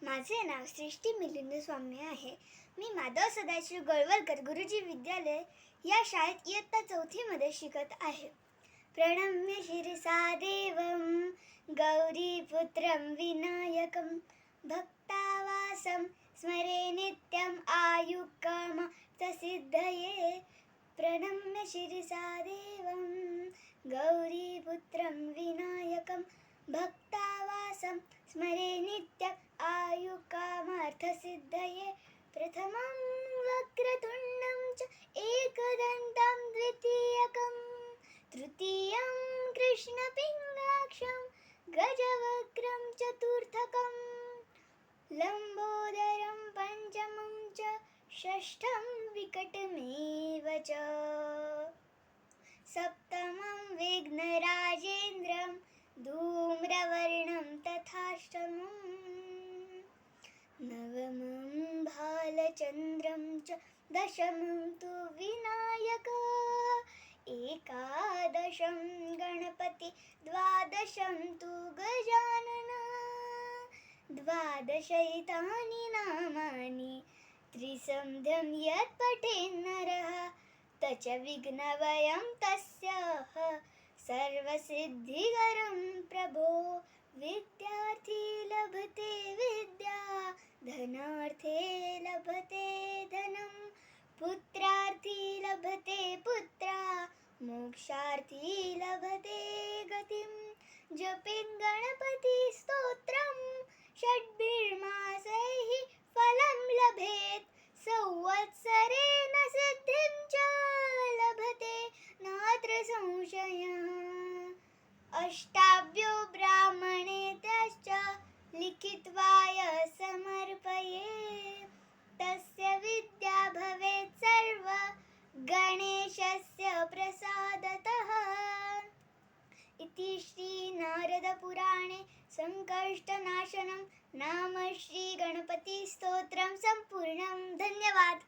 माझे नाव सृष्टी मिलिंद स्वामी आहे. मी माधव सदाशिव गोळवलकर गुरुजी विद्यालय या शाळेत इयत्ता 4थीमध्ये शिकत आहे. प्रणम्य शिरसा देवं गौरीपुत्रं विनायकं भक्तावासं स्मरे नित्यं आयुष्कामर्थसिद्धये. प्रणम्य शिरसा देवं गौरीपुत्रं विनायकं भक्तावासं स्मरे नित्यम् आयुष्कामर्थसिद्धये. प्रथमं वक्रतुण्डं च एकदन्तं द्वितीयकं तृतीयं कृष्णपिङ्गाक्षं गजवक्त्रं चतुर्थकं लम्बोदरं पञ्चमं च षष्ठं विकटमेव च सप्तमं विघ्नराजेन्द्रं धूम्रवर्णं तथाष्टमं नवमं भालचन्द्रं च दशमं तु विनायकः एकादशं गणपति द्वादशं तु गजाननः. 12 एतानि नामानि त्रिसन्ध्यं यत् पठेन्नरः तच विघ्नभयं तस्य सर्वसिद्धिकरं प्रभो. विद्यार्थी लभते विद्या धनार्थे लभते धनं पुत्रार्थी लभते पुत्रा मोक्षार्थी लभते गतिं. जपेत् गणपति स्तोत्रं षड्भिर्मासैः फलं लभेत् संवत्सरेण सिद्धिं च लभते नात्र संशयः. अष्टाभ्यो ब्राह्मणेभ्यश्च लिखित्वाय समर्पये तस्य विद्या भवेत् सर्व गणेशस्य प्रसादतः. इति श्री नारदपुराणे संकष्टनाशनं नाम श्री गणपति स्तोत्रं संपूर्णं. धन्यवाद.